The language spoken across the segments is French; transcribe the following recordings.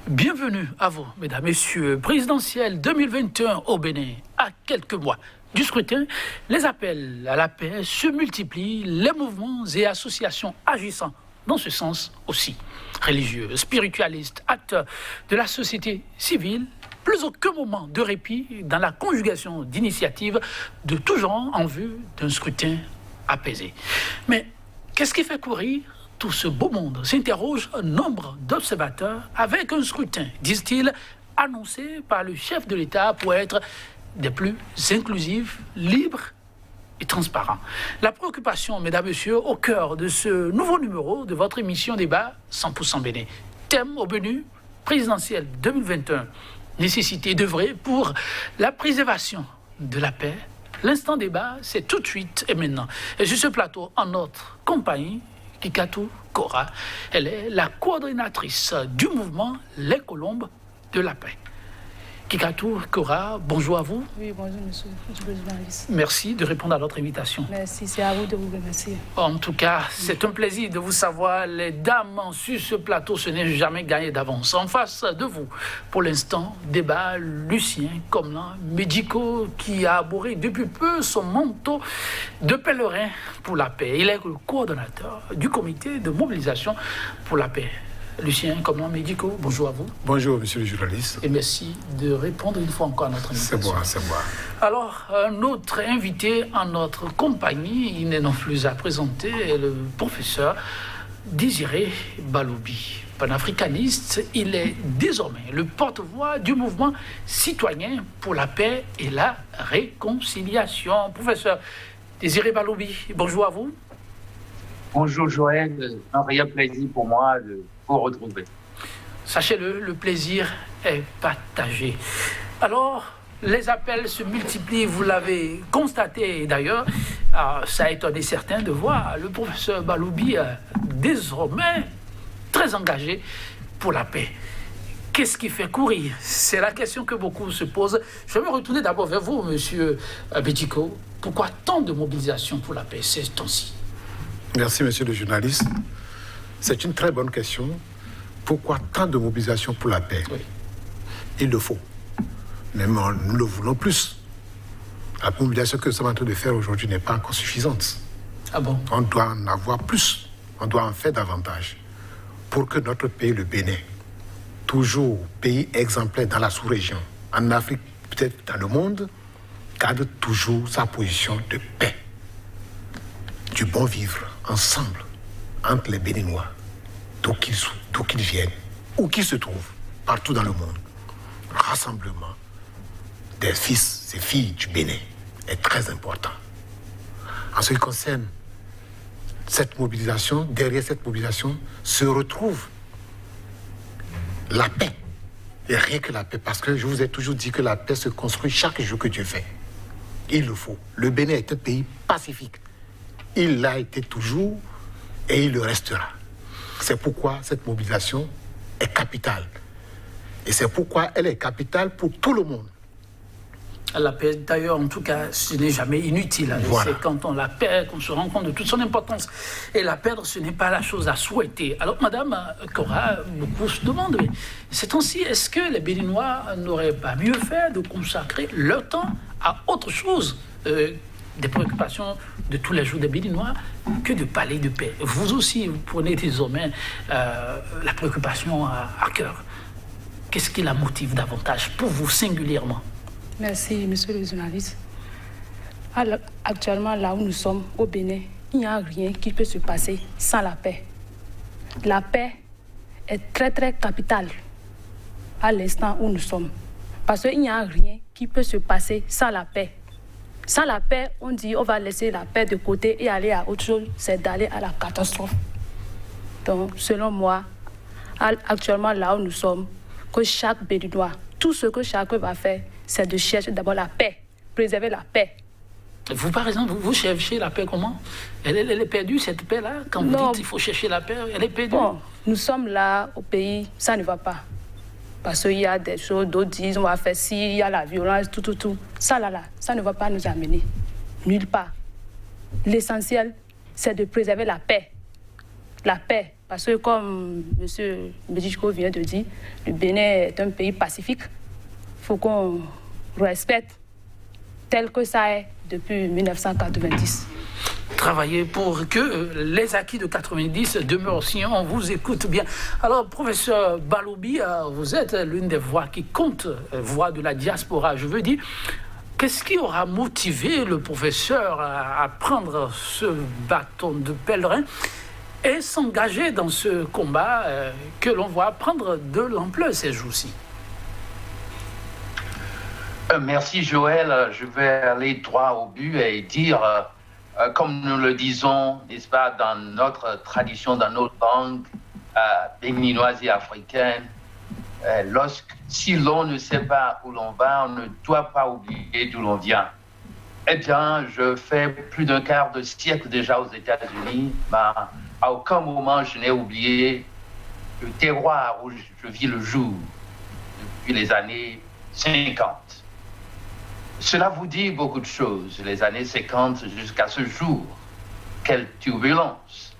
Bienvenue à vous, mesdames, messieurs. Présidentielle 2021 au Bénin, à quelques mois du scrutin, les appels à la paix se multiplient, les mouvements et associations agissant dans ce sens aussi. Religieux, spiritualistes, acteurs de la société civile, plus aucun moment de répit dans la conjugation d'initiatives de tout genre en vue d'un scrutin apaisé. Mais qu'est-ce qui fait courir tout ce beau monde? S'interroge un nombre d'observateurs avec un scrutin, disent-ils, annoncé par le chef de l'État pour être des plus inclusifs, libres et transparents. La préoccupation, mesdames, messieurs, au cœur de ce nouveau numéro de votre émission Débat 100% Bénin. Thème au menu présidentiel 2021. Nécessité d'œuvrer pour la préservation de la paix. L'instant débat, c'est tout de suite et maintenant. Et sur ce plateau, en notre compagnie, Kikatou Kora. Elle est la coordinatrice du mouvement Les Colombes de la paix. Kikatou Kora, bonjour à vous. Oui, bonjour, monsieur le journaliste. Merci de répondre à notre invitation. Merci, c'est à vous de vous remercier. En tout cas, c'est un plaisir de vous savoir. Les dames sur ce plateau, ce n'est jamais gagné d'avance. En face de vous, pour l'instant, débat Lucien Comlan, médico qui a arboré depuis peu son manteau de pèlerin pour la paix. Il est le coordonnateur du comité de mobilisation pour la paix. Lucien Comlan, médico, bonjour à vous. Bonjour, monsieur le journaliste. Et merci de répondre une fois encore à notre invitation. C'est moi. Alors, un autre invité en notre compagnie, il n'est non plus à présenter, est le professeur Désiré Baloubi. Panafricaniste, il est désormais le porte-voix du mouvement citoyen pour la paix et la réconciliation. Professeur Désiré Baloubi, bonjour à vous. Bonjour Joël, un réel plaisir pour moi de vous retrouver. Sachez-le, le plaisir est partagé. Alors, les appels se multiplient, vous l'avez constaté d'ailleurs. Ça a étonné certains de voir le professeur Baloubi désormais très engagé pour la paix. Qu'est-ce qui fait courir? C'est la question que beaucoup se posent. Je vais me retourner d'abord vers vous, monsieur Bético. Pourquoi tant de mobilisation pour la paix ces temps-ci? Merci, monsieur le journaliste. C'est une très bonne question. Pourquoi tant de mobilisation pour la paix? Oui. Il le faut. Mais nous le voulons plus. La mobilisation que nous sommes en train de faire aujourd'hui n'est pas encore suffisante. Ah bon? On doit en avoir plus. On doit en faire davantage. Pour que notre pays, le Bénin, toujours pays exemplaire dans la sous-région, en Afrique, peut-être dans le monde, garde toujours sa position de paix. Du bon vivre ensemble entre les Béninois, d'où qu'ils viennent, où qu'ils se trouvent, partout dans le monde. Rassemblement des fils et filles du Bénin est très important. En ce qui concerne cette mobilisation, derrière cette mobilisation se retrouve la paix. Et rien que la paix, parce que je vous ai toujours dit que la paix se construit chaque jour que Dieu fait. Il le faut. Le Bénin est un pays pacifique. Il l'a été toujours et il le restera. C'est pourquoi cette mobilisation est capitale. Et c'est pourquoi elle est capitale pour tout le monde. La paix, d'ailleurs, en tout cas, ce n'est jamais inutile. Voilà. C'est quand on la perd qu'on se rend compte de toute son importance. Et la perdre, ce n'est pas la chose à souhaiter. Alors, madame Kora, beaucoup se demandent, mais ces temps-ci, est-ce que les Béninois n'auraient pas mieux fait de consacrer leur temps à autre chose des préoccupations de tous les jours des Béninois que de parler de paix? Vous aussi, vous prenez désormais la préoccupation à cœur. Qu'est-ce qui la motive davantage pour vous singulièrement? Merci, monsieur le journaliste. Alors, actuellement, là où nous sommes, au Bénin, il n'y a rien qui peut se passer sans la paix. La paix est très, très capitale à l'instant où nous sommes. Parce qu'il n'y a rien qui peut se passer sans la paix. Sans la paix, on dit on va laisser la paix de côté et aller à autre chose, c'est d'aller à la catastrophe. Donc, selon moi, actuellement, là où nous sommes, que chaque Béninois, tout ce que chacun va faire, c'est de chercher d'abord la paix, préserver la paix. Vous, par exemple, vous cherchez la paix comment? Elle est perdue, cette paix-là? Quand vous dites qu'il faut chercher la paix, elle est perdue? Bon, nous sommes là au pays, ça ne va pas. Parce qu'il y a des choses, d'autres disent on va faire ci, il y a la violence, tout. Ça là, ça ne va pas nous amener nulle part. L'essentiel, c'est de préserver la paix. la paix. Parce que comme M. Mbedjiko vient de dire, le Bénin est un pays pacifique. Il faut qu'on respecte tel que ça est depuis 1990. Travailler pour que les acquis de 90 demeurent si on vous écoute bien. Alors, professeur Baloubi, vous êtes l'une des voix qui compte, voix de la diaspora, je veux dire. Qu'est-ce qui aura motivé le professeur à prendre ce bâton de pèlerin et s'engager dans ce combat que l'on voit prendre de l'ampleur ces jours-ci? Merci Joël. Je vais aller droit au but et dire, comme nous le disons, n'est-ce pas, dans notre tradition, dans notre langue béninoise et africaine, si l'on ne sait pas où l'on va, on ne doit pas oublier d'où l'on vient. Eh bien, je fais plus d'un quart de siècle déjà aux États-Unis, mais à aucun moment je n'ai oublié le terroir où je vis le jour depuis les années 50. Cela vous dit beaucoup de choses, les années 50 jusqu'à ce jour. Quelle turbulence.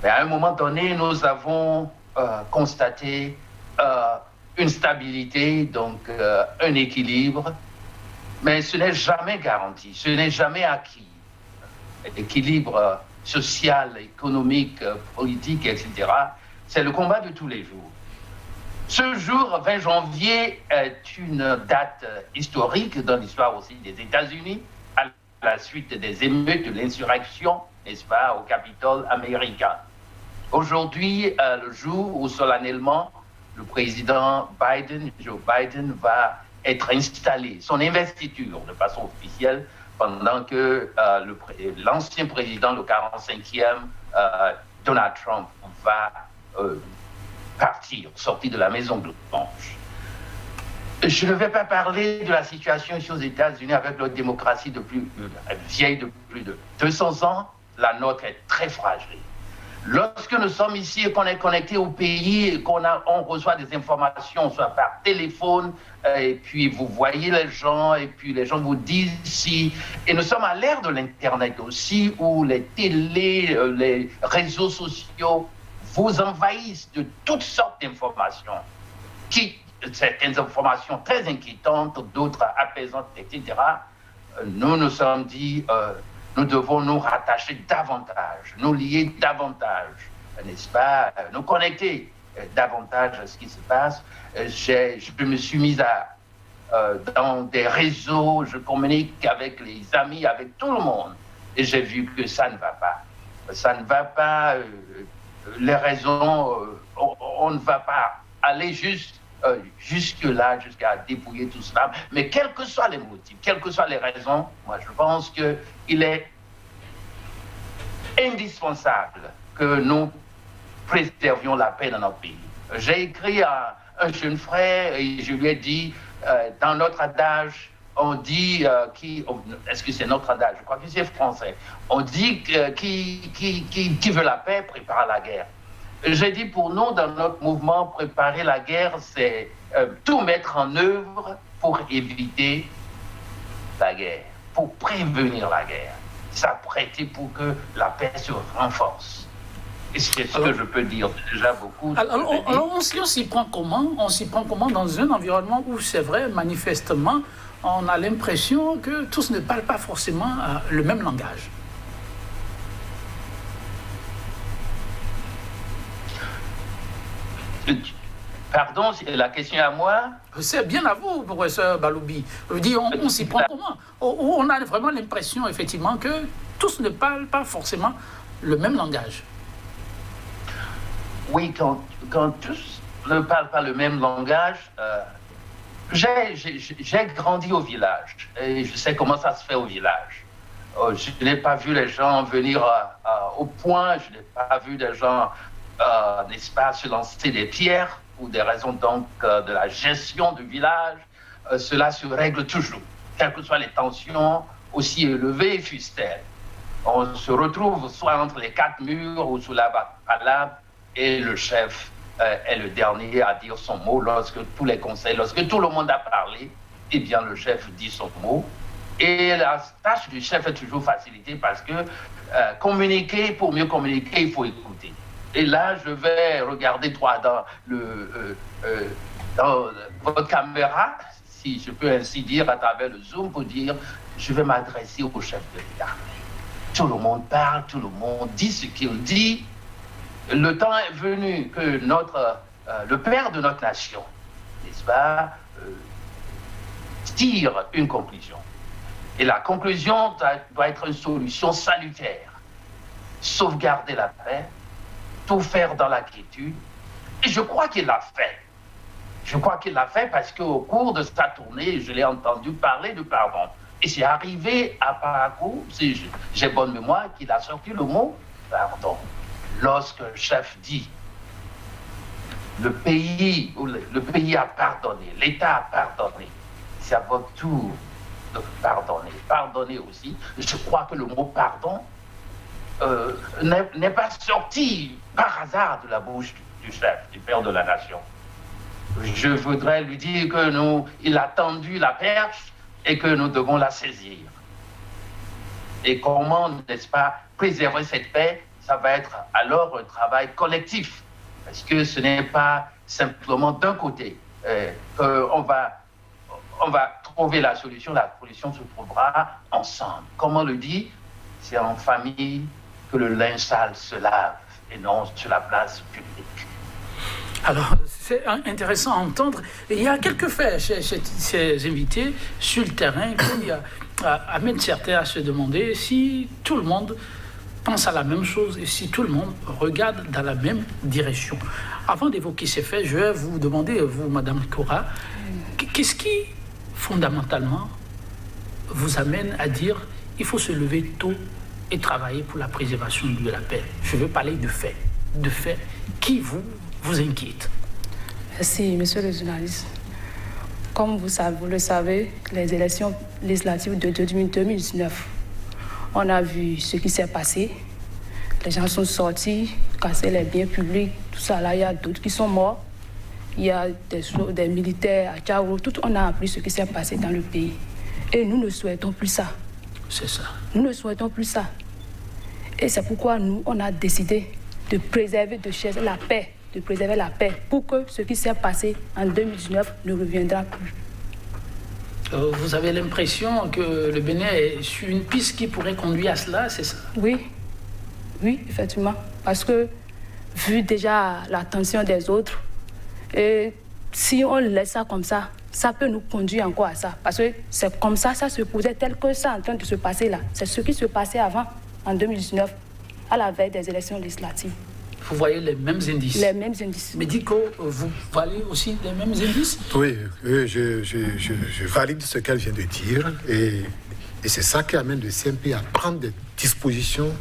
Mais à un moment donné, nous avons constaté une stabilité, donc un équilibre, mais ce n'est jamais garanti, ce n'est jamais acquis. L'équilibre social, économique, politique, etc., c'est le combat de tous les jours. Ce jour, 20 janvier, est une date historique dans l'histoire aussi des États-Unis, à la suite des émeutes, de l'insurrection, n'est-ce pas, au Capitole américain. Aujourd'hui, le jour où solennellement le président Biden, Joe Biden, va être installé, son investiture de façon officielle, pendant que l'ancien président, le 45e, Donald Trump, va sortir de la Maison-Blanche. Je ne vais pas parler de la situation ici aux États-Unis avec leur démocratie vieille de plus de 200 ans. La nôtre est très fragile. Lorsque nous sommes ici et qu'on est connecté au pays et on reçoit des informations, soit par téléphone, et puis vous voyez les gens, et puis les gens vous disent si... Et nous sommes à l'ère de l'Internet aussi, où les télés, les réseaux sociaux vous envahissent de toutes sortes d'informations, certaines informations très inquiétantes, d'autres apaisantes, etc. Nous nous sommes dit, nous devons nous rattacher davantage, nous lier davantage, n'est-ce pas, nous connecter davantage à ce qui se passe. Je me suis mis dans des réseaux, je communique avec les amis, avec tout le monde, et j'ai vu que ça ne va pas. Ça ne va pas... les raisons, on ne va pas aller jusque-là, jusqu'à dépouiller tout cela. Mais quels que soient les motifs, quelles que soient les raisons, moi je pense qu'il est indispensable que nous préservions la paix dans notre pays. J'ai écrit à un jeune frère et je lui ai dit, dans notre adage, on dit, est-ce que c'est notre adage? Je crois que c'est français. On dit qui veut la paix prépare la guerre. J'ai dit pour nous, dans notre mouvement, préparer la guerre, c'est tout mettre en œuvre pour éviter la guerre, pour prévenir la guerre, s'apprêter pour que la paix se renforce. Et c'est ce que je peux dire déjà beaucoup. Alors on s'y prend comment? On s'y prend comment dans un environnement où c'est vrai, manifestement, on a l'impression que tous ne parlent pas forcément le même langage. Pardon, la question est à moi? C'est bien à vous, professeur Baloubi. Je dis, on s'y prend comment? On a vraiment l'impression, effectivement, que tous ne parlent pas forcément le même langage. Oui, quand tous ne parlent pas le même langage, j'ai grandi au village et je sais comment ça se fait au village. Je n'ai pas vu les gens venir au point, je n'ai pas vu des gens, n'est-ce pas, se lancer des pierres pour des raisons donc de la gestion du village. Cela se règle toujours, quelles que soient les tensions, aussi élevées fussent-elles. On se retrouve soit entre les quatre murs ou sous la palabre et le chef est le dernier à dire son mot lorsque tous les conseils, lorsque tout le monde a parlé, eh bien le chef dit son mot. Et la tâche du chef est toujours facilitée parce que communiquer, pour mieux communiquer, il faut écouter. Et là, je vais regarder droit dans votre caméra, si je peux ainsi dire, à travers le Zoom, pour dire, je vais m'adresser au chef de l'État. Tout le monde parle, tout le monde dit ce qu'il dit. Le temps est venu que le père de notre nation, n'est-ce pas, tire une conclusion. Et la conclusion doit être une solution salutaire. Sauvegarder la paix, tout faire dans la quiétude. Et je crois qu'il l'a fait. Je crois qu'il l'a fait parce qu'au cours de sa tournée, je l'ai entendu parler de pardon. Et c'est arrivé à Parakou, si j'ai bonne mémoire, qu'il a sorti le mot pardon. Lorsque le chef dit le pays a pardonné, l'État a pardonné, c'est à votre tour de pardonner. Pardonner aussi. Je crois que le mot pardon n'est pas sorti par hasard de la bouche du chef, du père de la nation. Je voudrais lui dire qu'il a tendu la perche et que nous devons la saisir. Et comment, n'est-ce pas, préserver cette paix, ça va être alors un travail collectif. Parce que ce n'est pas simplement d'un côté qu'on va trouver la solution se trouvera ensemble. Comme on le dit, c'est en famille que le linge sale se lave et non sur la place publique. Alors, c'est intéressant à entendre. Il y a quelques faits chez ces invités sur le terrain qui amènent certains à se demander si tout le monde pense à la même chose et si tout le monde regarde dans la même direction. Avant d'évoquer ces faits, je vais vous demander, vous, Madame Cora, qu'est-ce qui, fondamentalement, vous amène à dire il faut se lever tôt et travailler pour la préservation de la paix? Je veux parler de faits qui vous inquiètent. Merci, monsieur le journaliste. Comme vous le savez, les élections législatives de 2019, on a vu ce qui s'est passé. Les gens sont sortis, cassé les biens publics, tout ça. Là, il y a d'autres qui sont morts. Il y a des militaires à Tchao. Tout, on a appris ce qui s'est passé dans le pays. Et nous ne souhaitons plus ça. C'est ça. Nous ne souhaitons plus ça. Et c'est pourquoi nous, on a décidé de préserver, de chercher la paix, de préserver la paix pour que ce qui s'est passé en 2019 ne reviendra plus. Vous avez l'impression que le Bénin est sur une piste qui pourrait conduire à cela, c'est ça? Oui, effectivement. Parce que, vu déjà la tension des autres, et si on laisse ça comme ça, ça peut nous conduire encore à ça. Parce que c'est comme ça se posait tel que ça en train de se passer là. C'est ce qui se passait avant, en 2019, à la veille des élections législatives. Vous voyez les mêmes indices? Les mêmes indices. Medico, vous voyez aussi les mêmes indices? Oui, je valide ce qu'elle vient de dire. Et c'est ça qui amène le CNP à prendre des dispositions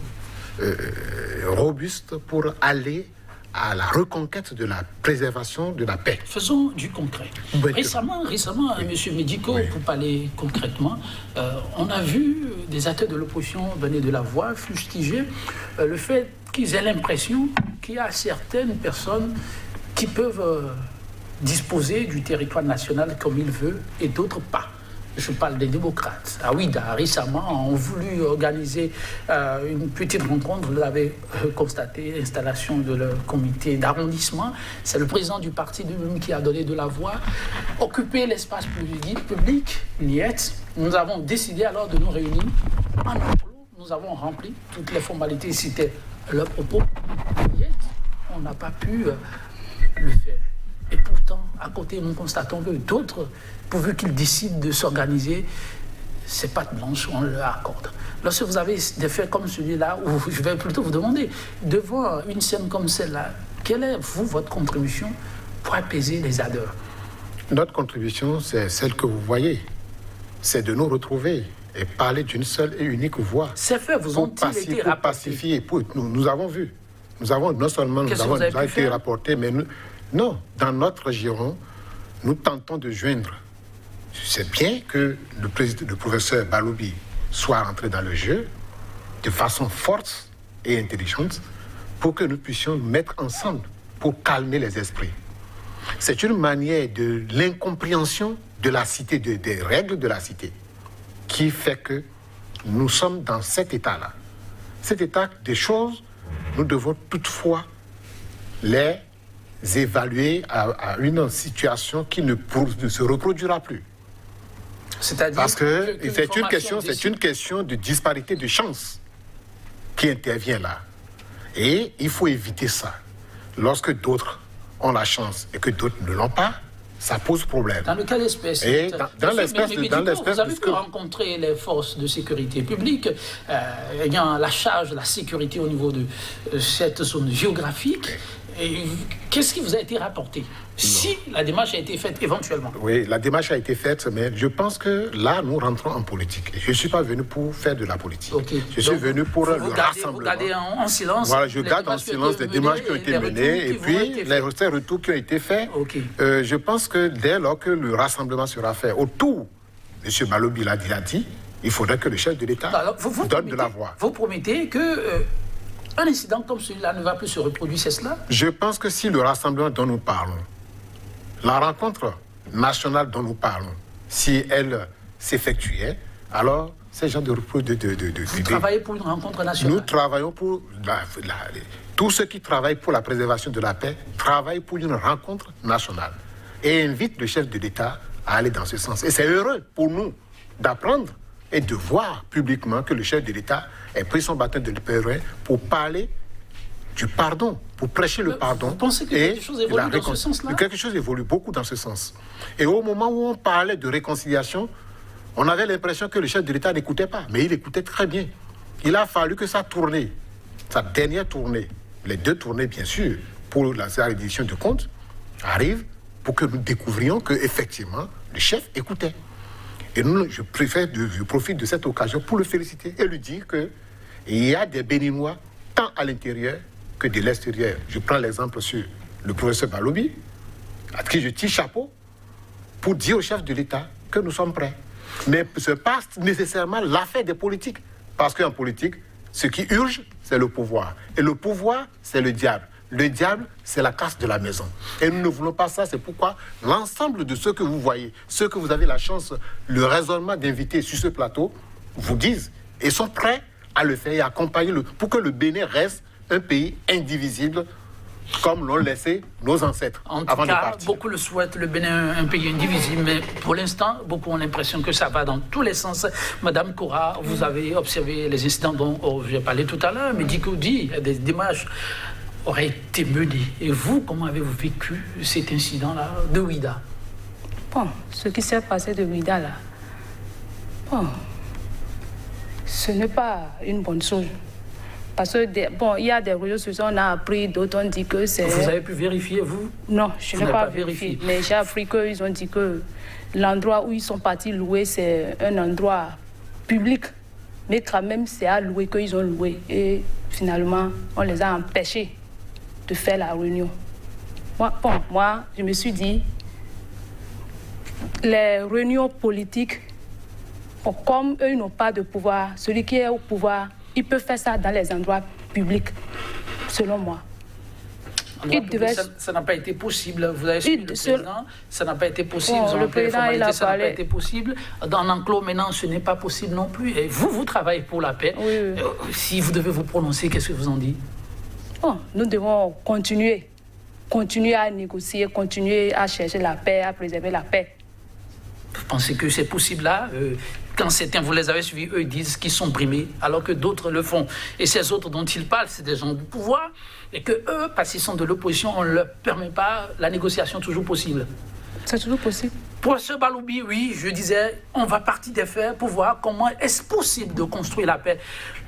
robustes pour aller à la reconquête de la préservation de la paix. Faisons du concret. Récemment, M. Medico, pour parler concrètement, on a vu des acteurs de l'opposition venir de la voix fustiger le fait qu'ils aient l'impression qu'il y a certaines personnes qui peuvent disposer du territoire national comme ils veulent et d'autres pas. Je parle des démocrates. À Ouida, récemment, ont voulu organiser une petite rencontre. Vous l'avez constaté, installation de leur comité d'arrondissement. C'est le président du parti lui-même qui a donné de la voix. Occuper l'espace public, niet. Nous avons décidé alors de nous réunir en enclos. Nous avons rempli toutes les formalités, c'était leur propos. Niet, on n'a pas pu le faire. Et pourtant, à côté, nous constatons que d'autres, pourvu qu'ils décident de s'organiser, c'est pas de blanche, on leur accorde. Lorsque vous avez des faits comme celui-là, où je vais plutôt vous demander, devant une scène comme celle-là, quelle est, votre contribution pour apaiser les ardeurs? Notre contribution, c'est celle que vous voyez. C'est de nous retrouver et parler d'une seule et unique voix. Ces faits vous ont-ils été rapportés? Pour pacifier, nous avons vu. Nous avons non seulement nous avons été rapportés, mais non, dans notre giron, nous tentons de joindre. C'est bien que le professeur Baloubi soit rentré dans le jeu de façon forte et intelligente pour que nous puissions nous mettre ensemble pour calmer les esprits. C'est une manière de l'incompréhension de la cité, des règles de la cité, qui fait que nous sommes dans cet état-là. Cet état des choses, nous devons toutefois les évaluer à une situation qui ne se reproduira plus. C'est-à-dire Parce que c'est formation une question de disparité de chance qui intervient là. Et il faut éviter ça. Lorsque d'autres ont la chance et que d'autres ne l'ont pas, ça pose problème. Dans quelle espèce? Et dans l'espèce vous avez pu rencontrer les forces de sécurité publique ayant la charge de la sécurité au niveau de cette zone géographique. Et qu'est-ce qui vous a été rapporté? Si la démarche a été faite éventuellement. Oui, la démarche a été faite, mais je pense que là, nous rentrons en politique. Je ne suis pas venu pour faire de la politique. Okay. Je suis venu pour le rassemblement. Vous gardez en silence. Voilà, je garde en silence les démarches qui ont été menées et puis les retours qui ont été faits. Okay. Je pense que dès lors que le rassemblement sera fait autour, M. Balobi l'a dit, il faudrait que le chef de l'État donne de la voix. Vous promettez que un incident comme celui-là ne va plus se reproduire, c'est cela? Je pense que si le rassemblement dont nous parlons, la rencontre nationale dont nous parlons, si elle s'effectuait, alors ces gens Vous travaillez pour une rencontre nationale? Nous travaillons pour... tous ceux qui travaillent pour la préservation de la paix travaillent pour une rencontre nationale et invitent le chef de l'État à aller dans ce sens. Et c'est heureux pour nous d'apprendre et de voir publiquement que le chef de l'État ait pris son bâton de pèlerin pour parler du pardon, pour prêcher le pardon. Vous pensez que quelque chose évolue dans ce sens-là? Quelque chose évolue beaucoup dans ce sens. Et au moment où on parlait de réconciliation, on avait l'impression que le chef de l'État n'écoutait pas, mais il écoutait très bien. Il a fallu que sa tournée, sa dernière tournée, les 2 tournées bien sûr, pour la reddition de comptes, arrivent pour que nous découvrions qu'effectivement, le chef écoutait. Et nous, je profite de cette occasion pour le féliciter et lui dire qu'il y a des Béninois, tant à l'intérieur que de l'extérieur. Je prends l'exemple sur le professeur Balobi, à qui je tire chapeau, pour dire au chef de l'État que nous sommes prêts. Mais ce n'est pas nécessairement l'affaire des politiques. Parce qu'en politique, ce qui urge, c'est le pouvoir. Et le pouvoir, c'est le diable. Le diable, c'est la casse de la maison. Et nous ne voulons pas ça. C'est pourquoi l'ensemble de ceux que vous voyez, ceux que vous avez la chance, le raisonnement d'inviter sur ce plateau, vous disent et sont prêts à le faire et à accompagner pour que le Bénin reste un pays indivisible comme l'ont laissé nos ancêtres avant de partir. Beaucoup le souhaitent, le Bénin, un pays indivisible, mais pour l'instant, beaucoup ont l'impression que ça va dans tous les sens. Madame Cora, vous avez observé les incidents dont j'ai parlé tout à l'heure, mais dit des démarches auraient été menées. Et vous, comment avez-vous vécu cet incident-là de Ouida? Bon, ce qui s'est passé de Ouida, là, bon, ce n'est pas une bonne chose. Parce que, bon, il y a des réseaux sociaux, on a appris, d'autres ont dit que c'est... Vous avez pu vérifier, vous? Non, je n'ai pas vérifié. Mais j'ai appris qu'ils ont dit que l'endroit où ils sont partis louer, c'est un endroit public. Mais quand même, c'est à louer qu'ils ont loué. Et finalement, on les a empêchés de faire la réunion. Moi, je me suis dit, les réunions politiques, comme eux, ils n'ont pas de pouvoir, celui qui est au pouvoir, il peut faire ça dans les endroits publics, selon moi. Ça n'a pas été possible. Vous avez suivi le président, ça n'a pas été possible. Bon, le président, il a ça n'a parlé. pas été possible. Dans l'enclos, maintenant, ce n'est pas possible non plus. Et vous travaillez pour la paix. Oui. Si vous devez vous prononcer, qu'est-ce que vous en dites? Bon, nous devons continuer à négocier, continuer à chercher la paix, à préserver la paix. Vous pensez que c'est possible là? Quand certains, vous les avez suivis, eux disent qu'ils sont brimés, alors que d'autres le font. Et ces autres dont ils parlent, c'est des gens du pouvoir, et que eux, parce qu'ils sont de l'opposition, on ne leur permet pas la négociation toujours possible. C'est toujours possible. Professeur Balobi, oui, je disais, on va partir des faits pour voir comment est-ce possible de construire la paix.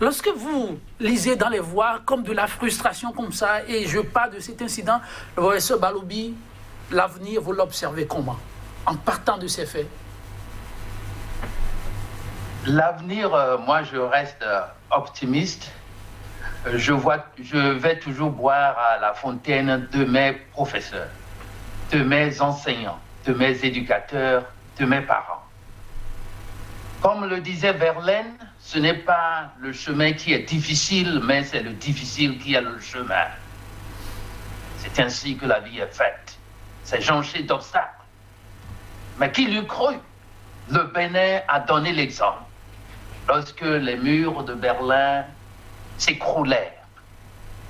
Lorsque vous lisez dans les voix comme de la frustration comme ça, et je parle de cet incident, le professeur Balobi, l'avenir, vous l'observez comment? En partant de ces faits? L'avenir, moi, je reste optimiste. Je vais toujours boire à la fontaine de mes professeurs, de mes enseignants, de mes éducateurs, de mes parents. Comme le disait Verlaine, ce n'est pas le chemin qui est difficile, mais c'est le difficile qui est le chemin. C'est ainsi que la vie est faite. C'est jonché d'obstacles. Mais qui l'eût cru? Le Bénin a donné l'exemple. Lorsque les murs de Berlin s'écroulèrent,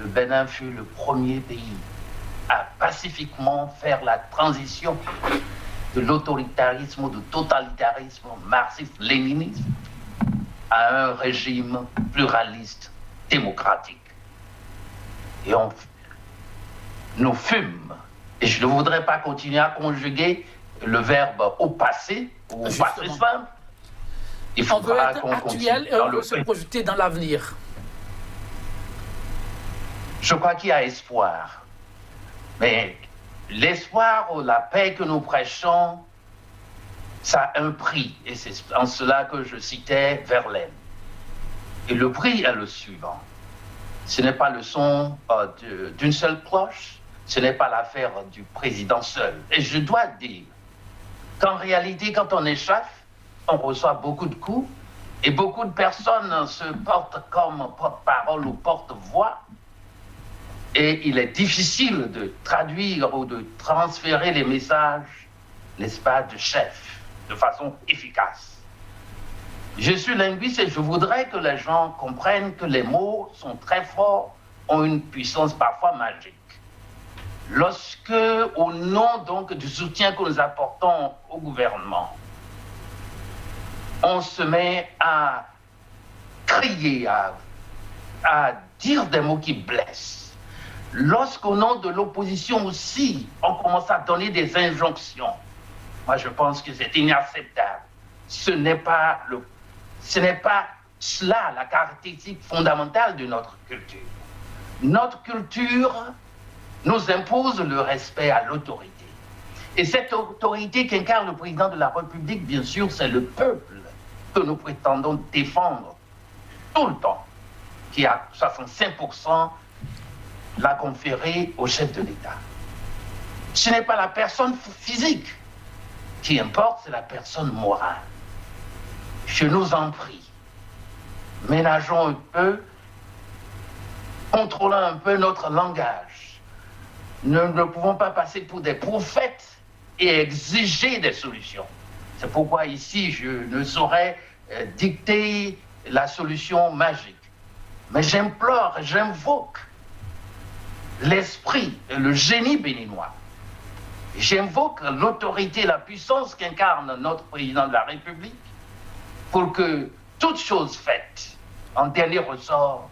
le Bénin fut le premier pays pacifiquement faire la transition de l'autoritarisme ou du totalitarisme marxiste-léniniste à un régime pluraliste, démocratique. Et nous fûmes, et je ne voudrais pas continuer à conjuguer le verbe au passé, ou au passé simple. Il On veut faudra être qu'on actuel continue et on dans veut se projeter dans l'avenir. Je crois qu'il y a espoir. Mais l'espoir ou la paix que nous prêchons, ça a un prix. Et c'est en cela que je citais Verlaine. Et le prix est le suivant. Ce n'est pas le son d'une seule cloche, ce n'est pas l'affaire du président seul. Et je dois dire qu'en réalité, quand on échappe, on reçoit beaucoup de coups et beaucoup de personnes se portent comme porte-parole ou porte-voix. Et il est difficile de traduire ou de transférer les messages, n'est-ce pas, du chef de façon efficace. Je suis linguiste et je voudrais que les gens comprennent que les mots sont très forts, ont une puissance parfois magique. Lorsque, au nom donc du soutien que nous apportons au gouvernement, on se met à crier, à dire des mots qui blessent, lorsqu'au nom de l'opposition aussi, on commence à donner des injonctions, moi je pense que c'est inacceptable. Ce n'est pas cela la caractéristique fondamentale de notre culture. Notre culture nous impose le respect à l'autorité. Et cette autorité qu'incarne le président de la République, bien sûr, c'est le peuple que nous prétendons défendre tout le temps, qui à 65% l'a conféré au chef de l'État. Ce n'est pas la personne physique qui importe, c'est la personne morale. Je nous en prie, ménageons un peu, contrôlons un peu notre langage. Nous ne pouvons pas passer pour des prophètes et exiger des solutions. C'est pourquoi ici, je ne saurais dicter la solution magique. Mais j'implore, j'invoque l'esprit et le génie béninois. J'invoque l'autorité, la puissance qu'incarne notre président de la République pour que toute chose faite, en dernier ressort,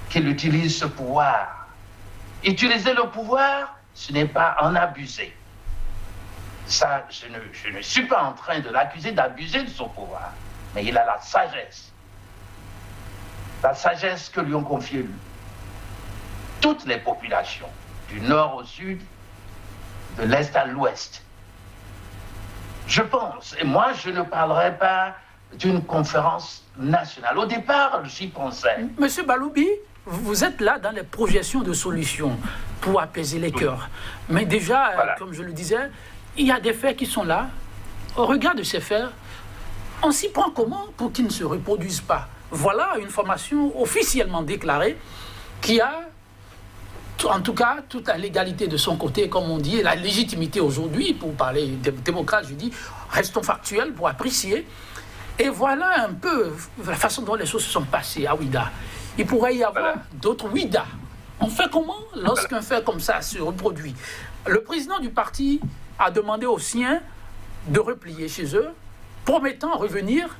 qu'il utilise ce pouvoir. Utiliser le pouvoir, ce n'est pas en abuser. Ça, je ne suis pas en train de l'accuser d'abuser de son pouvoir, mais il a la sagesse que lui ont confiée toutes les populations, du nord au sud, de l'est à l'ouest. Je pense, et moi je ne parlerai pas d'une conférence nationale. Au départ, j'y pensais. Monsieur Baloubi, vous êtes là dans les projections de solutions pour apaiser les cœurs. Mais déjà, voilà, comme je le disais, il y a des faits qui sont là. Au regard de ces faits, on s'y prend comment pour qu'ils ne se reproduisent pas? Voilà une formation officiellement déclarée qui a, en tout cas, toute la légalité de son côté, comme on dit, et la légitimité aujourd'hui, pour parler des démocrates, je dis, restons factuels pour apprécier. Et voilà un peu la façon dont les choses se sont passées à Ouidah. Il pourrait y avoir d'autres Ouidah. On fait comment lorsqu'un fait comme ça se reproduit? Le président du parti a demandé aux siens de replier chez eux, promettant revenir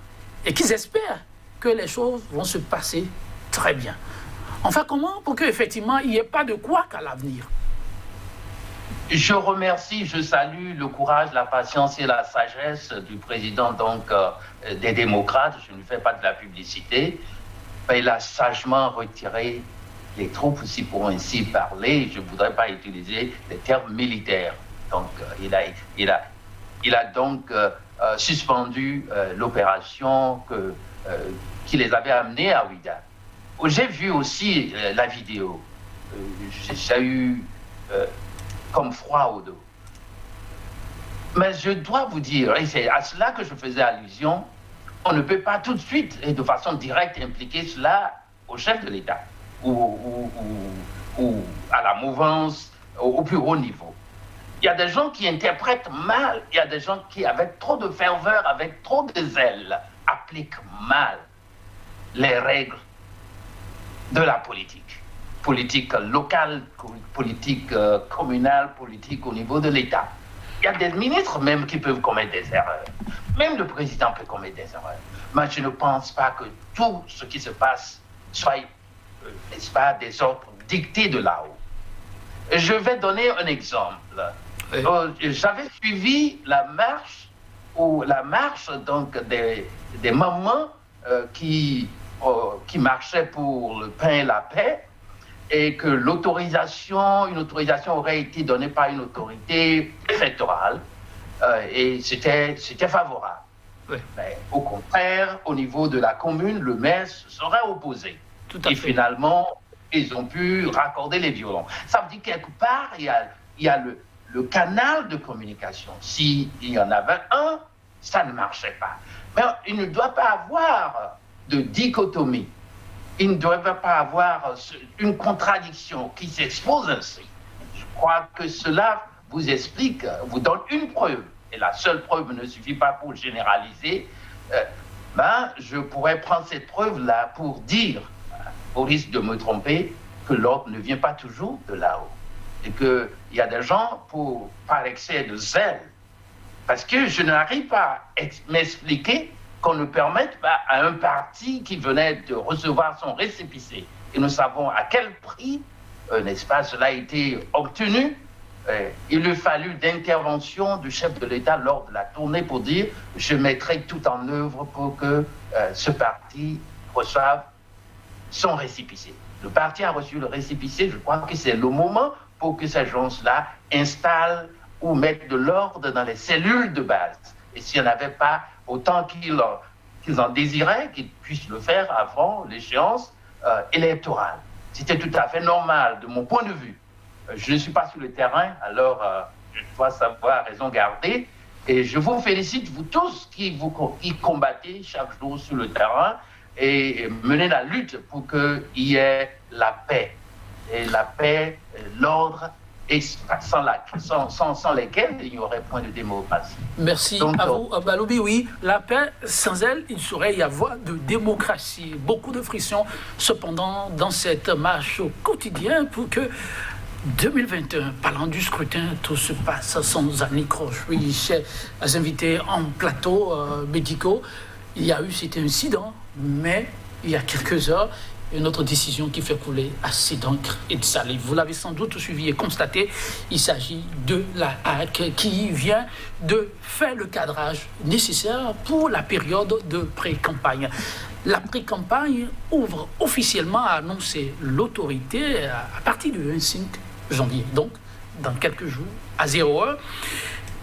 et qu'ils espèrent que les choses vont se passer très bien. On fait comment pour qu'effectivement il n'y ait pas de couac à l'avenir? Je remercie, je salue le courage, la patience et la sagesse du président des démocrates. Je ne fais pas de la publicité. Il a sagement retiré les troupes, si pour ainsi parler. Je ne voudrais pas utiliser les termes militaires. Donc, il a donc suspendu l'opération qui les avait amenés à Ouidah. J'ai vu aussi la vidéo. J'ai eu comme froid au dos. Mais je dois vous dire, et c'est à cela que je faisais allusion, on ne peut pas tout de suite et de façon directe impliquer cela au chef de l'État ou à la mouvance au plus haut niveau. Il y a des gens qui interprètent mal, il y a des gens qui, avec trop de ferveur, avec trop de zèle, appliquent mal les règles de la politique. politique locale, politique communale, politique au niveau de l'État. Il y a des ministres même qui peuvent commettre des erreurs. Même le président peut commettre des erreurs. Mais je ne pense pas que tout ce qui se passe soit, n'est-ce pas, des ordres dictés de là-haut. Je vais donner un exemple. Oui. J'avais suivi la marche donc des mamans qui marchaient pour le pain et la paix, et que une autorisation aurait été donnée par une autorité préfectorale, et c'était favorable. Oui. Mais au contraire, au niveau de la commune, le maire se serait opposé. Et finalement, ils ont pu raccorder les violons. Ça veut dire quelque part, il y a le canal de communication. S'il y en avait un, ça ne marchait pas. Mais il ne doit pas avoir de dichotomie. Il ne doit pas avoir une contradiction qui s'expose ainsi. Je crois que cela vous explique, vous donne une preuve. Et la seule preuve ne suffit pas pour généraliser. Je pourrais prendre cette preuve-là pour dire, au risque de me tromper, que l'ordre ne vient pas toujours de là-haut. Et qu'il y a des gens, par excès de zèle, parce que je n'arrive pas à m'expliquer qu'on ne permette pas à un parti qui venait de recevoir son récépissé, et nous savons à quel prix, n'est-ce pas, cela a été obtenu. Il a fallu d'intervention du chef de l'État lors de la tournée pour dire « je mettrai tout en œuvre pour que ce parti reçoive son récépissé ». Le parti a reçu le récépissé, je crois que c'est le moment pour que ces gens-là installent ou mettent de l'ordre dans les cellules de base. Et s'il n'y en avait pas, autant qu'ils en désiraient, qu'ils puissent le faire avant l'échéance électorale. C'était tout à fait normal, de mon point de vue. Je ne suis pas sur le terrain, alors je dois savoir raison garder. Et je vous félicite, vous tous qui combattez chaque jour sur le terrain et menez la lutte pour qu'il y ait la paix. Et la paix, l'ordre, et sans lesquels il n'y aurait point de démocratie. Merci à vous, Balobi. Oui, la paix, sans elle, il saurait y avoir de démocratie. Beaucoup de frictions, cependant, dans cette marche au quotidien pour que 2021, parlant du scrutin, tout se passe sans anicroche. Oui, chers invités en plateau médicaux, il y a eu cet incident, mais il y a quelques heures, une autre décision qui fait couler assez d'encre et de salive. Vous l'avez sans doute suivi et constaté, il s'agit de la HAC qui vient de faire le cadrage nécessaire pour la période de pré-campagne. La pré-campagne ouvre officiellement, a annoncé l'autorité à partir du 25 janvier, donc dans quelques jours, à 0h,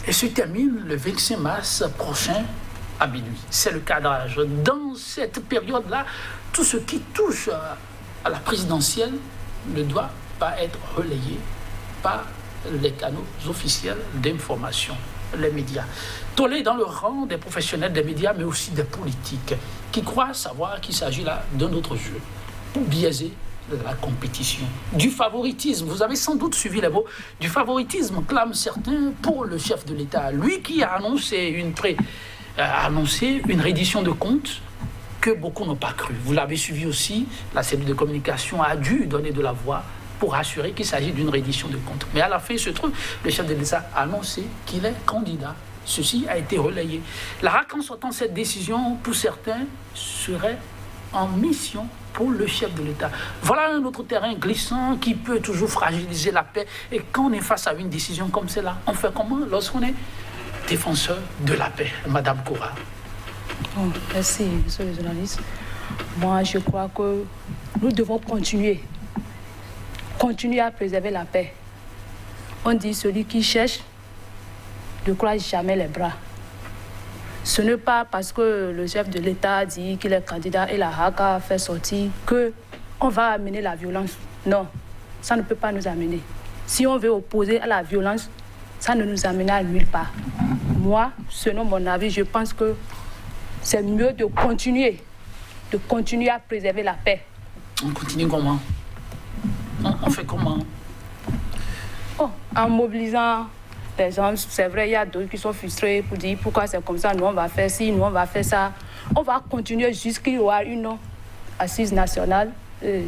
et se termine le 25 mars prochain à minuit. C'est le cadrage. Dans cette période-là, tout ce qui touche à la présidentielle ne doit pas être relayé par les canaux officiels d'information, les médias. Tollé dans le rang des professionnels des médias, mais aussi des politiques, qui croient savoir qu'il s'agit là d'un autre jeu, pour biaiser la compétition. Du favoritisme, vous avez sans doute suivi les mots, du favoritisme clament certains pour le chef de l'État, lui qui a annoncé une reddition de comptes que beaucoup n'ont pas cru. Vous l'avez suivi aussi, la cellule de communication a dû donner de la voix pour assurer qu'il s'agit d'une reddition de comptes. Mais à la fin, il se trouve, le chef de l'État a annoncé qu'il est candidat. Ceci a été relayé. La RAC, en sortant cette décision, pour certains, serait en mission pour le chef de l'État. Voilà un autre terrain glissant qui peut toujours fragiliser la paix. Et quand on est face à une décision comme celle-là, on fait comment lorsqu'on est défenseur de la paix? Madame Koura. Bon, merci, monsieur le journaliste. Moi, je crois que nous devons continuer à préserver la paix. On dit celui qui cherche ne croise jamais les bras. Ce n'est pas parce que le chef de l'État dit qu'il est candidat et la HAC a fait sortir qu'on va amener la violence. Non, ça ne peut pas nous amener. Si on veut opposer à la violence, ça ne nous amènera nulle part. Moi, selon mon avis, je pense que c'est mieux de continuer à préserver la paix. On continue comment? On fait comment? En mobilisant les gens. C'est vrai, il y a d'autres qui sont frustrés pour dire pourquoi c'est comme ça, nous on va faire ci, nous on va faire ça. On va continuer jusqu'il y aura une assise nationale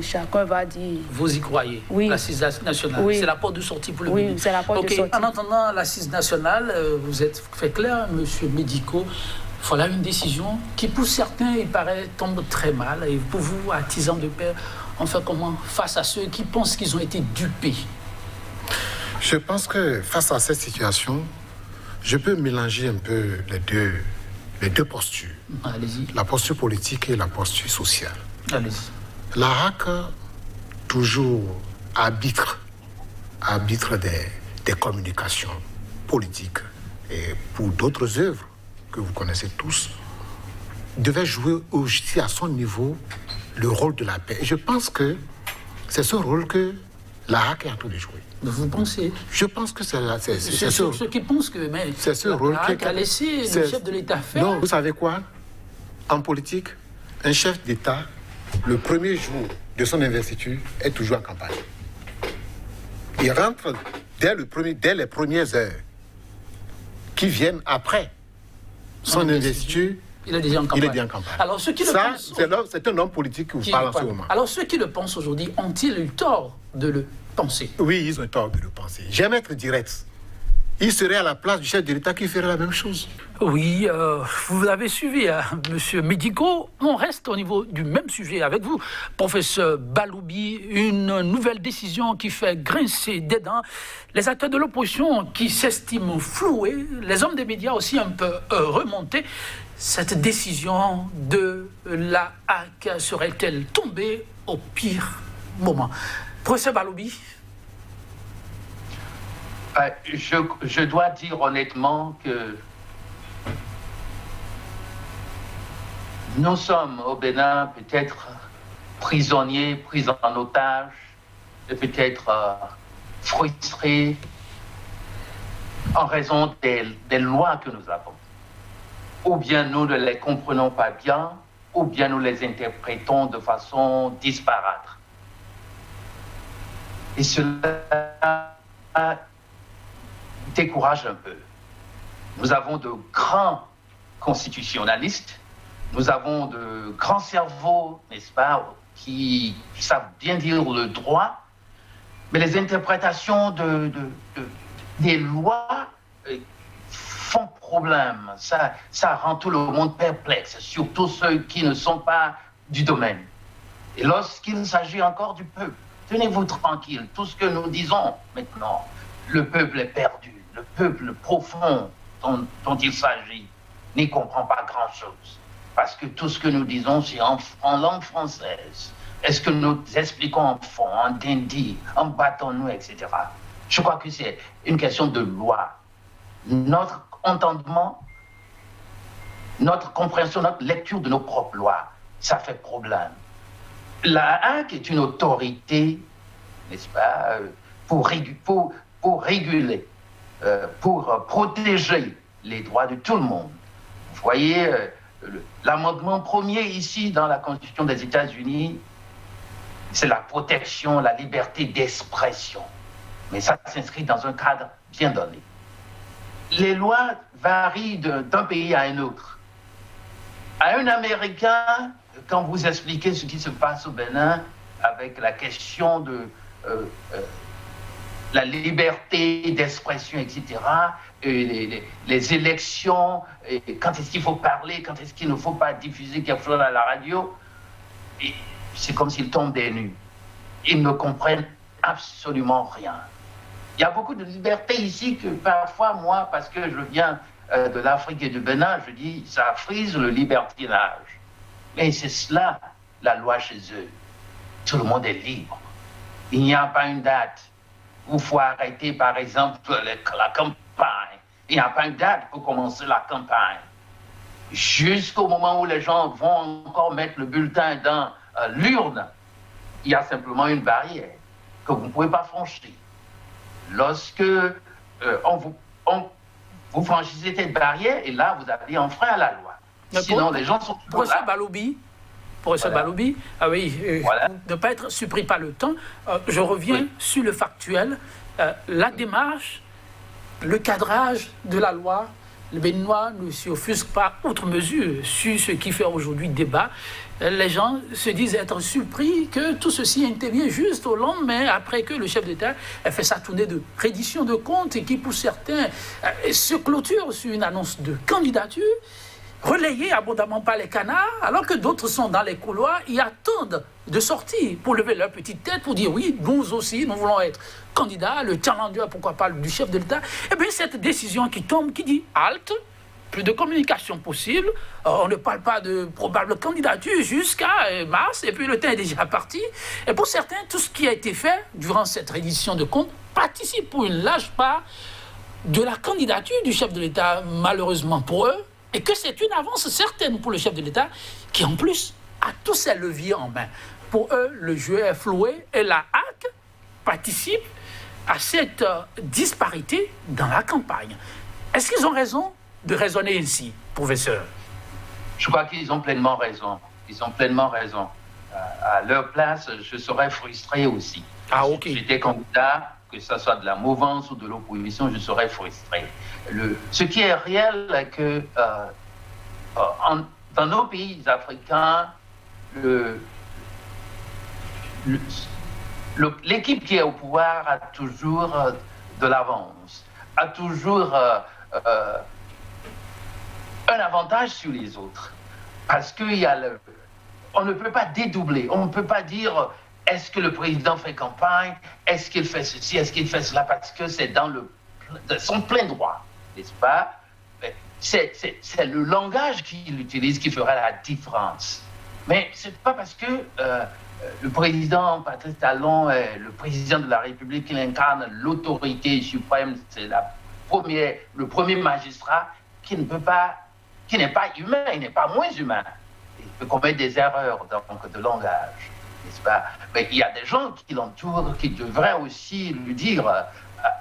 chacun va dire... Vous y croyez? Oui. L'assise nationale, Oui. c'est la porte de sortie pour le Oui, ministre. c'est la porte de sortie. En attendant l'assise nationale, vous êtes fait clair, monsieur Medico, voilà une décision qui, pour certains, il paraît, tombe très mal. Et pour vous, artisans de paix, on fait comment face à ceux qui pensent qu'ils ont été dupés? Je pense que face à cette situation, je peux mélanger un peu les deux postures. Allez-y. La posture politique et la posture sociale. Allez-y. La HAC, toujours arbitre des communications politiques et pour d'autres œuvres que vous connaissez tous, devait jouer aussi à son niveau le rôle de la paix. Et je pense que c'est ce rôle que la HAC est en train de jouer. Vous pensez? Je pense que c'est Ceux qui pensent que c'est ce rôle qui a laissé le chef de l'État faire. Non, vous savez quoi? En politique, un chef d'État, le premier jour de son investiture, est toujours en campagne. Il rentre dès les premières heures qui viennent après son investiture. Il est déjà en campagne. Il est déjà en campagne. Alors, ceux qui le pensent, c'est un homme politique qui vous parle en ce moment. Alors, ceux qui le pensent aujourd'hui, ont-ils eu tort de le penser? Oui, ils ont tort de le penser. J'aime être direct. Il serait à la place du chef de l'État qui ferait la même chose. Oui, vous avez suivi, monsieur Medico. On reste au niveau du même sujet avec vous. Professeur Baloubi, une nouvelle décision qui fait grincer des dents les acteurs de l'opposition qui s'estiment floués, les hommes des médias aussi un peu remontés. Cette décision de la HAC serait-elle tombée au pire moment? Professeur Baloubi. Je dois dire honnêtement que nous sommes au Bénin peut-être prisonniers, pris en otage, et peut-être frustrés en raison des lois que nous avons. Ou bien nous ne les comprenons pas bien, ou bien nous les interprétons de façon disparate. Et cela décourage un peu. Nous avons de grands constitutionnalistes, nous avons de grands cerveaux, n'est-ce pas, qui savent bien dire le droit, mais les interprétations des lois font problème. Ça rend tout le monde perplexe, surtout ceux qui ne sont pas du domaine. Et lorsqu'il s'agit encore du peuple, tenez-vous tranquille, tout ce que nous disons maintenant, le peuple est perdu. Le peuple profond dont il s'agit n'y comprend pas grand-chose. Parce que tout ce que nous disons, c'est en langue française. Est-ce que nous expliquons en fond, en dindi, en battons-nous, etc. Je crois que c'est une question de loi. Notre entendement, notre compréhension, notre lecture de nos propres lois, ça fait problème. La HAC est une autorité, n'est-ce pas, pour réguler, pour protéger les droits de tout le monde. Vous voyez, l'amendement premier ici dans la Constitution des États-Unis, c'est la protection, la liberté d'expression. Mais ça s'inscrit dans un cadre bien donné. Les lois varient d'un pays à un autre. À un Américain, quand vous expliquez ce qui se passe au Bénin avec la question de la liberté d'expression, etc., les élections, quand est-ce qu'il faut parler, quand est-ce qu'il ne faut pas diffuser quelque chose à la radio, c'est comme s'ils tombent des nues. Ils ne comprennent absolument rien. Il y a beaucoup de liberté ici que parfois, moi, parce que je viens de l'Afrique et du Bénin, je dis, ça frise le libertinage. Mais c'est cela, la loi chez eux. Tout le monde est libre. Il n'y a pas une date où il faut arrêter, par exemple, la campagne. Il n'y a pas une date pour commencer la campagne. Jusqu'au moment où les gens vont encore mettre le bulletin dans l'urne, il y a simplement une barrière que vous ne pouvez pas franchir. Lorsque vous franchissez cette barrière, et là, vous avez enfreint la loi. Sinon, les gens sont toujours là. Professeur Baloubi, ah oui, ne pas être surpris par le temps, je reviens sur le factuel. La démarche, le cadrage de la loi les Béninois ne s'y offusquent pas outre mesure sur ce qui fait aujourd'hui débat. Les gens se disent être surpris que tout ceci intervient juste au lendemain, après que le chef d'État a fait sa tournée de reddition de comptes et qui, pour certains, se clôture sur une annonce de candidature, relayée abondamment par les canards, alors que d'autres sont dans les couloirs et attendent de sortir pour lever leur petite tête, pour dire oui, nous aussi, nous voulons être candidats, le challenger, pourquoi pas, du chef de l'État. Et bien cette décision qui tombe, qui dit halte, plus de communication possible, on ne parle pas de probable candidature jusqu'à mars, et puis le temps est déjà parti. Et pour certains, tout ce qui a été fait durant cette reddition de comptes participe pour une large part de la candidature du chef de l'État, malheureusement pour eux, et que c'est une avance certaine pour le chef de l'État, qui en plus a tous ses leviers en main. Pour eux, le jeu est floué et la HAC participe à cette disparité dans la campagne. Est-ce qu'ils ont raison de raisonner ainsi, professeur? Je crois qu'ils ont pleinement raison. Ils ont pleinement raison. À leur place, je serais frustré aussi. Ah, ok. Si j'étais candidat, que ce soit de la mouvance ou de l'opposition, je serais frustré. Ce qui est réel, c'est que dans nos pays africains, l'équipe qui est au pouvoir a toujours de l'avance, a toujours un avantage sur les autres. Parce qu'on ne peut pas dédoubler, on ne peut pas dire est-ce que le président fait campagne, est-ce qu'il fait ceci, est-ce qu'il fait cela, parce que c'est dans son plein droit, n'est-ce pas? C'est le langage qu'il utilise qui fera la différence. Mais ce n'est pas parce que le président Patrice Talon est le président de la République, qu'il incarne l'autorité suprême, c'est le premier magistrat qui n'est pas humain, il n'est pas moins humain. Il peut commettre des erreurs donc, de langage, n'est-ce pas? Mais il y a des gens qui l'entourent qui devraient aussi lui dire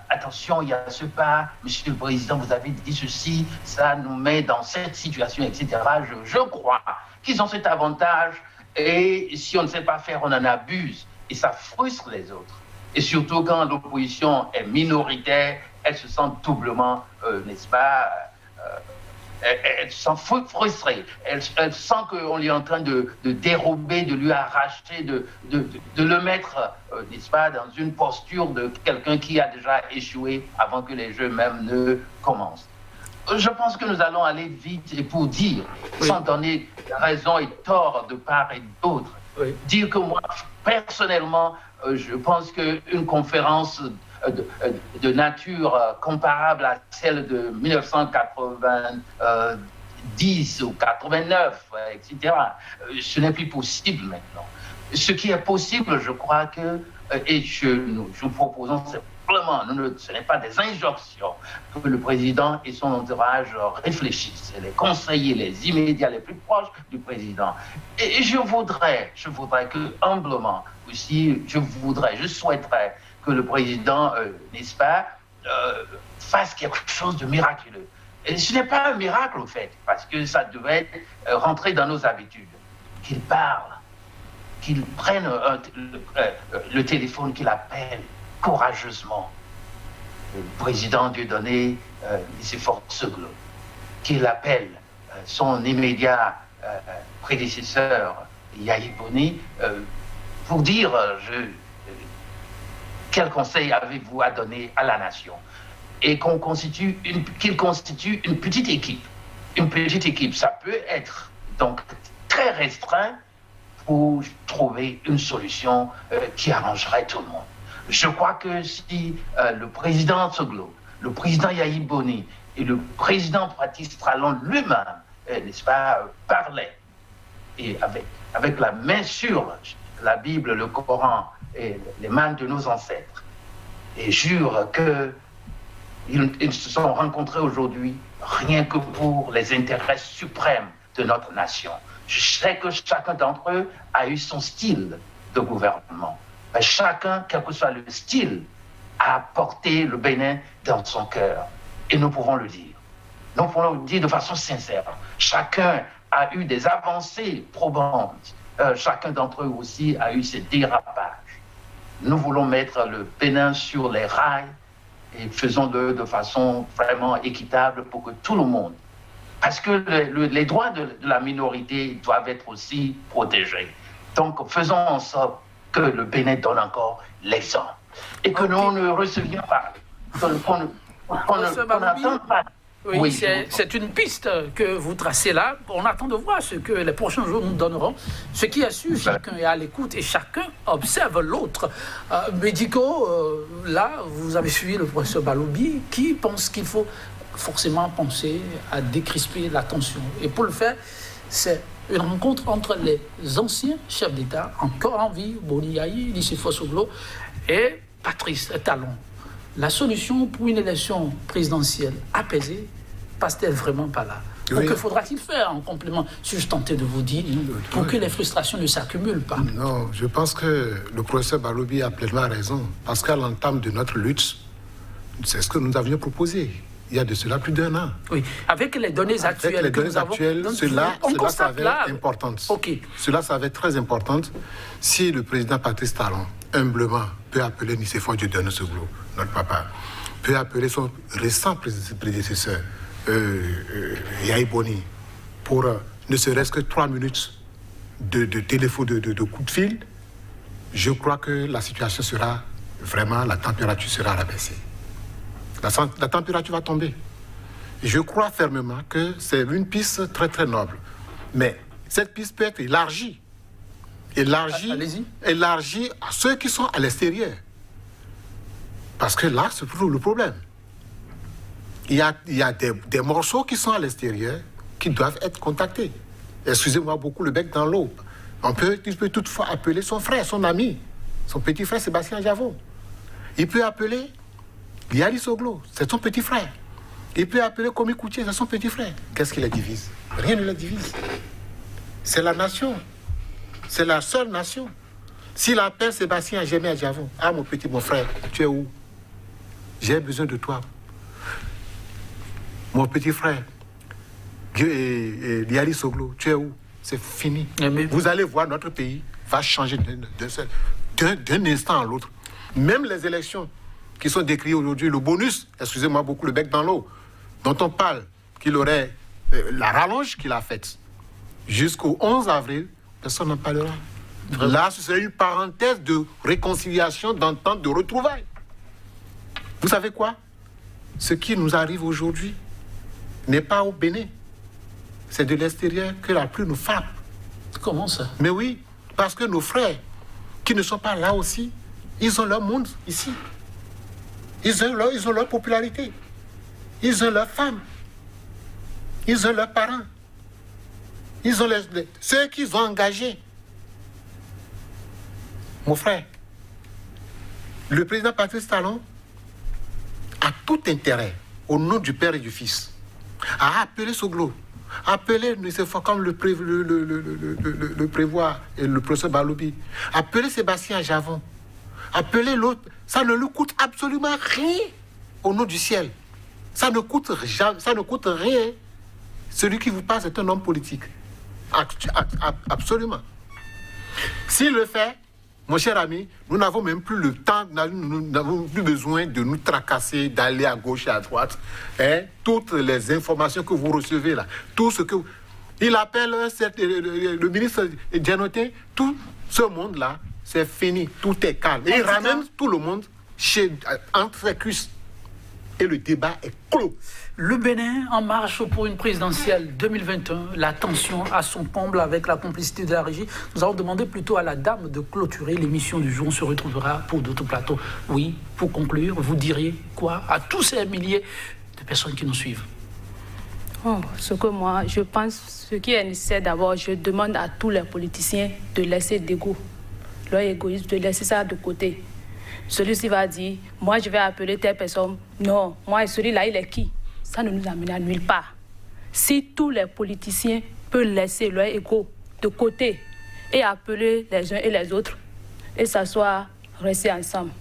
attention, il y a ce pas, monsieur le président, vous avez dit ceci, ça nous met dans cette situation, etc. Je crois qu'ils ont cet avantage et si on ne sait pas faire, on en abuse et ça frustre les autres. Et surtout quand l'opposition est minoritaire, elle se sent doublement, n'est-ce pas, elle se sent frustrée, elle sent qu'on est en train de dérober, de lui arracher, de le mettre, n'est-ce pas, dans une posture de quelqu'un qui a déjà échoué avant que les jeux même ne commencent. Je pense que nous allons aller vite et pour dire, sans donner raison et tort de part et d'autre, dire que moi, personnellement, je pense qu'une conférence de nature comparable à celle de 1990 ou 89, etc. Ce n'est plus possible maintenant. Ce qui est possible, je crois que, et nous proposons simplement, ce n'est pas des injonctions, que le président et son entourage réfléchissent, les conseillers, les immédiats, les plus proches du président. Et je voudrais que, humblement aussi, je souhaiterais que le président, n'est-ce pas, fasse quelque chose de miraculeux. Et ce n'est pas un miracle, au fait, parce que ça devrait rentrer dans nos habitudes. Qu'il parle, qu'il prenne le téléphone, qu'il appelle courageusement le président Dieudonné Nicéphore Seglou, qu'il appelle son immédiat prédécesseur, Yahi Boni, pour dire quel conseil avez-vous à donner à la nation? Et qu'il constitue une petite équipe. Une petite équipe, ça peut être donc très restreint pour trouver une solution qui arrangerait tout le monde. Je crois que si le président Seglou, le président Yahi Boni et le président Patrice Talon lui-même, n'est-ce pas, parlaient, et avec la main sur la Bible, le Coran et les mains de nos ancêtres, et jurent qu'ils se sont rencontrés aujourd'hui rien que pour les intérêts suprêmes de notre nation. Je sais que chacun d'entre eux a eu son style de gouvernement. Mais chacun, quel que soit le style, a porté le Bénin dans son cœur. Et nous pouvons le dire. Nous pouvons le dire de façon sincère. Chacun a eu des avancées probantes. Chacun d'entre eux aussi a eu ses dérapages. Nous voulons mettre le Bénin sur les rails et faisons-le de façon vraiment équitable pour que tout le monde, parce que les droits de la minorité doivent être aussi protégés. Donc, faisons en sorte que le Bénin donne encore l'exemple et que nous ne recevions pas, qu'on n'attende pas. Oui, c'est une piste que vous tracez là. On attend de voir ce que les prochains jours nous donneront. Ce qui est sûr, chacun est à l'écoute et chacun observe l'autre. Médico, là, vous avez suivi le professeur Baloubi qui pense qu'il faut forcément penser à décrisper la tension. Et pour le faire, c'est une rencontre entre les anciens chefs d'État, encore en vie, Boni Yayi, Lycée Fossoglo, et Patrice Talon. La solution pour une élection présidentielle apaisée passe-t-elle vraiment par là? Oui. Que faudra-t-il faire en complément, si je tentais de vous dire, pour que les frustrations ne s'accumulent pas? Non, je pense que le professeur Baloubi a pleinement raison. Parce qu'à l'entame de notre lutte, c'est ce que nous avions proposé. Il y a de cela plus d'1 an. Oui, avec les données actuelles. Avec les données actuelles, cela s'avère importante. Okay. Cela s'avère très importante. Si le président Patrice Talon, humblement, peut appeler Nicéphore Dieudonné-Seglo, notre papa, peut appeler son récent prédécesseur, Yayi Boni, pour ne serait-ce que 3 minutes de téléphone, de coup de fil, je crois que la situation sera vraiment, la température sera rabaissée. La température va tomber. Et je crois fermement que c'est une piste très très noble. Mais cette piste peut être élargie. Élargie à ceux qui sont à l'extérieur. Parce que là, c'est toujours le problème. Il y a des morceaux qui sont à l'extérieur qui doivent être contactés. Excusez-moi beaucoup le bec dans l'eau. Il peut toutefois appeler son frère, son ami, son petit frère Sébastien Javon. Il peut appeler Yali Soglo, c'est son petit frère. Il peut appeler Komi Koutié, c'est son petit frère. Qu'est-ce qui les divise? Rien ne les divise. C'est la nation. C'est la seule nation. S'il appelle Sébastien Jémé Javon, ah mon frère, tu es où? J'ai besoin de toi. Mon petit frère, Yali Soglo, tu es où? C'est fini. Vous allez voir, notre pays va changer d'un instant à l'autre. Même les élections qui sont décrits aujourd'hui, le bonus, excusez-moi beaucoup, le bec dans l'eau, dont on parle qu'il aurait la rallonge qu'il a faite jusqu'au 11 avril, personne n'en parlera. Là, ce serait une parenthèse de réconciliation, d'entente, de retrouvailles. Vous savez quoi? Ce qui nous arrive aujourd'hui n'est pas au Bénin. C'est de l'extérieur que la pluie nous frappe. Comment ça? Mais oui, parce que nos frères, qui ne sont pas là aussi, ils ont leur monde ici. Ils ont leur popularité. Ils ont leurs femmes. Ils ont leurs parents. Ils ont ceux qu'ils ont engagés. Mon frère, le président Patrice Talon a tout intérêt, au nom du Père et du Fils, à appeler Soglo, appeler Nicéphore comme le prévoit le professeur Baloubi, appeler Sébastien Javon, appeler l'autre. Ça ne lui coûte absolument rien au nom du ciel. Ça ne coûte rien. Celui qui vous parle, c'est un homme politique. Absolument. S'il le fait, mon cher ami, nous n'avons même plus le temps, nous n'avons plus besoin de nous tracasser, d'aller à gauche et à droite. Toutes les informations que vous recevez là, tout ce que... Il appelle le ministre Dianoté, tout ce monde-là, c'est fini, tout est calme. Et il ramène tout le monde entre ses cuisses. Et le débat est clos. Le Bénin en marche pour une présidentielle 2021. La tension à son comble avec la complicité de la régie. Nous avons demandé plutôt à la dame de clôturer l'émission du jour. On se retrouvera pour d'autres plateaux. Oui, pour conclure, vous diriez quoi à tous ces milliers de personnes qui nous suivent? Ce que moi, je pense, ce qui est nécessaire d'abord, je demande à tous les politiciens de laisser d'ego, leur égoïsme, de laisser ça de côté. Celui-ci va dire, moi je vais appeler telle personne. Non, moi celui-là, il est qui? Ça ne nous amène à nulle part. Si tous les politiciens peuvent laisser leur égo de côté et appeler les uns et les autres et s'asseoir, rester ensemble,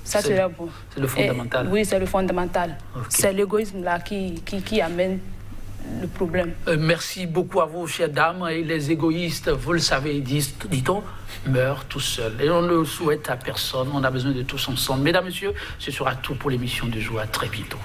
ça serait bon. C'est le fondamental. Oui, c'est le fondamental. Okay. C'est l'égoïsme là qui amène le problème. Merci beaucoup à vous, chères dames. Et les égoïstes, vous le savez, dit-on, meurent tout seuls. Et on ne le souhaite à personne. On a besoin de tous ensemble. Mesdames, Messieurs, ce sera tout pour l'émission du jour. À très bientôt.